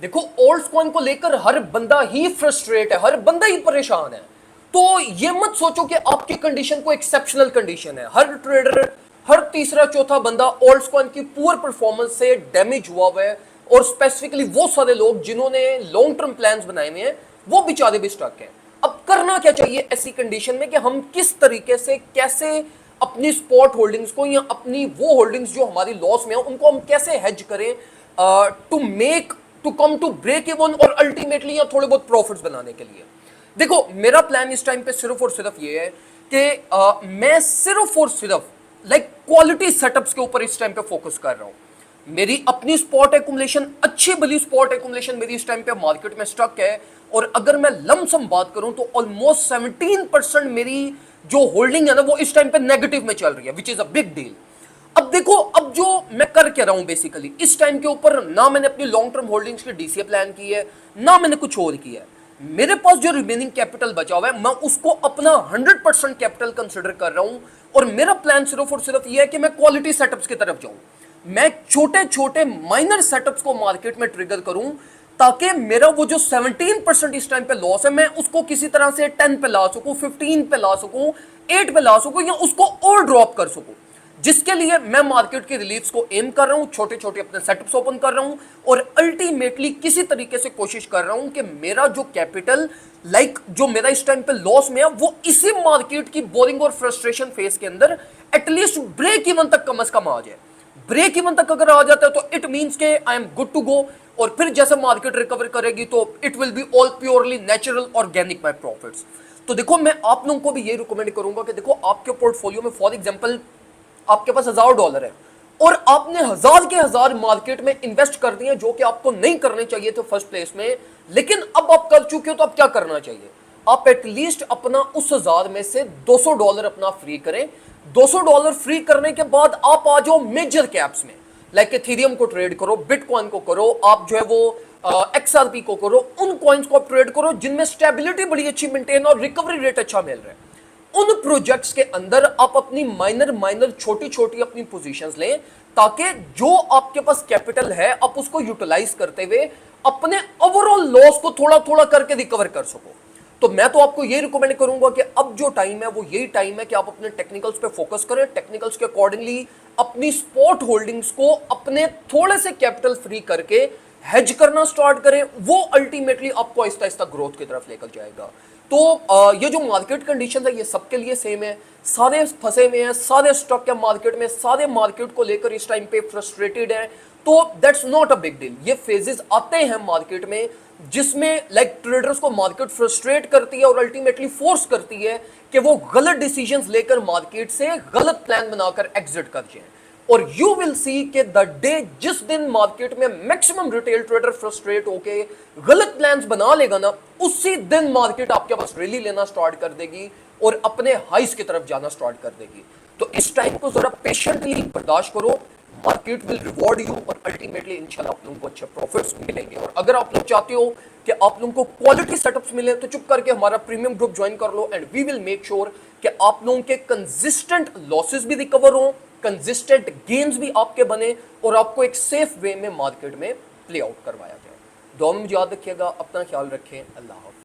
देखो old coin को लेकर हर बंदा ही फ्रस्ट्रेट है, हर बंदा ही परेशान है। तो ये मत सोचो कि आपकी कंडीशन को एक्सेप्शनल कंडीशन है। हर ट्रेडर, हर तीसरा चौथा बंदा ओल्ड कॉइन की पुअर परफॉर्मेंस से डैमेज हुआ हुआ है। और स्पेसिफिकली वो सारे लोग जिन्होंने लॉन्ग टर्म प्लान्स बनाए हुए हैं, वो बेचारे भी स्टक हैं। अब करना क्या चाहिए ऐसी कंडीशन में कि हम किस तरीके से, कैसे अपनी स्पॉट होल्डिंग्स को या अपनी वो होल्डिंग्स जो हमारी लॉस में है उनको हम कैसे हेज करें to make, to come to break even और अल्टीमेटली या थोड़े बहुत प्रॉफिट्स बनाने के लिए। देखो मेरा प्लान इस टाइम पे सिर्फ और सिर्फ ये है कि मैं सिर्फ और सिर्फ क्वालिटी सेटअप्स के ऊपर इस टाइम पे फोकस कर रहा हूं। मेरी अपनी स्पॉट एक्यूमुलेशन, अच्छी भली स्पॉट एक्यूमुलेशन मेरी इस टाइम पे मार्केट में स्टक है। और अगर मैं लमसम बात करूं तो ऑलमोस्ट 17% मेरी जो होल्डिंग है ना वो इस टाइम पे नेगेटिव में चल रही है, which is a big deal. अब देखो, अब जो मैं कर क्या रहा हूं बेसिकली इस टाइम के ऊपर, ना मैंने अपनी लॉन्ग टर्म होल्डिंग्स की डीसीए प्लान की है, ना मैंने कुछ और किया है। मेरे पास जो रिमेनिंग कैपिटल बचा हुआ है मैं उसको अपना 100% कैपिटल कंसिडर कर रहा हूं। और मेरा प्लान सिर्फ और सिर्फ यह है कि मैं क्वालिटी सेटअप्स की तरफ जाऊं। मैं छोटे छोटे माइनर सेटअप्स को मार्केट में ट्रिगर करूं, ताकि मेरा वो जो 17% इस टाइम पे लॉस है मैं उसको किसी तरह से 10 पे ला सकूं, 15 पे ला सकूं, 8 पे ला सकूं, या उसको और ड्रॉप कर सकूं। जिसके लिए मैं मार्केट की रिलीफ्स को एम कर रहा हूं, छोटे छोटे अपने सेटअप्स ओपन कर रहा हूं और अल्टीमेटली किसी तरीके से कोशिश कर रहा हूं कि मेरा जो कैपिटल जो मेरा इस टाइम पे लॉस में है वो इसी मार्केट की बोरिंग और फ्रस्ट्रेशन फेज के अंदर एटलीस्ट ब्रेक इवन तक कम से कम आ जाए। ब्रेक इवन तक अगर आ जाता है तो इट मींस के I am good to go. और फिर जैसे मार्केट रिकवर करेगी तो it will be all purely natural organic my profits. तो देखो मैं आप लोगों को भी ये रिकमेंड करूंगा कि देखो आपके पोर्टफोलियो में फॉर एग्जांपल आपके पास $1000 है और आपने हजार के हजार मार्केट में इन्वेस्ट कर दिए जो कि आपको नहीं करने चाहिए थे फर्स्ट प्लेस में, लेकिन अब आप कर चुके हो तो अब क्या करना चाहिए? आप एटलीस्ट अपना उस 1000 में से $200 अपना फ्री करें। $200 फ्री करने के बाद आप आ जाओ मेजर कैप्स में, लाइक एथेरियम को ट्रेड करो, बिटकॉइन को करो, आप जो है वो एक्सआरपी को करो, उन कॉइन्स को आप ट्रेड करो जिनमें स्टेबिलिटी बड़ी अच्छी मेंटेन और रिकवरी रेट अच्छा मिल रहा है। उन प्रोजेक्ट्स के अंदर आप अपनी माइनर माइनर छोटी छोटी अपनी पोजीशंस लें, ताकि जो आपके पास कैपिटल है आप उसको यूटिलाइज करते हुए अपने ओवरऑल लॉस को थोड़ा थोड़ा करके रिकवर कर सको। तो मैं तो आपको ये रिकमेंड करूंगा कि अब जो टाइम है वो यही टाइम है कि आप अपने टेक्निकल्स पे फोकस करें, टेक्निकल्स के अकॉर्डिंगली अपनी स्पॉट होल्डिंग्स को अपने थोड़े से कैपिटल फ्री करके हेज करना स्टार्ट करें। वो अल्टीमेटली आपको आहिस्ता आहिस्ता ग्रोथ की तरफ लेकर जाएगा। तो ये जो मार्केट कंडीशन है ये सबके लिए सेम है, सारे फंसे हुए हैं, सारे स्टॉक है मार्केट में, सारे मार्केट को लेकर इस टाइम पे फ्रस्ट्रेटेड हैं। तो that's not a big deal. ये फेजेस आते हैं मार्केट में जिसमें ट्रेडर्स को मार्केट फ्रस्ट्रेट करती है और अल्टीमेटली फोर्स करती है कि वो गलत डिसीजंस लेकर मार्केट से गलत प्लान बनाकर एग्जिट कर जाएं। और यू विल सी कि द डे जिस दिन मार्केट में मैक्सिमम रिटेल ट्रेडर फ्रस्ट्रेट होके गलत प्लान्स बना लेगा ना, उसी दिन मार्केट आपके पास रैली लेना स्टार्ट कर देगी और अपने हाइस की तरफ जाना स्टार्ट कर देगी। तो इस टाइम को जरा पेशेंटली बर्दाश्त करो, मार्केट विल रिवॉर्ड यू और अल्टीमेटली इंशाल्लाह आप लोगों को अच्छे प्रॉफिट्स मिलेंगे। और अगर आप लोग चाहते हो कि आप लोगों को क्वालिटी सेटअप्स मिले तो चुप करके हमारा प्रीमियम ग्रुप ज्वाइन कर लो and we will make sure कि आप लोगों के कंसिस्टेंट लॉसेस भी रिकवर हो, कंसिस्टेंट गेन्स भी आपके बने और आपको एक सेफ वे में मार्केट में प्ले आउट करवाया जाए। दुआ में मुझे याद रखिएगा, अपना ख्याल रखें, अल्लाह हाफ़िज़।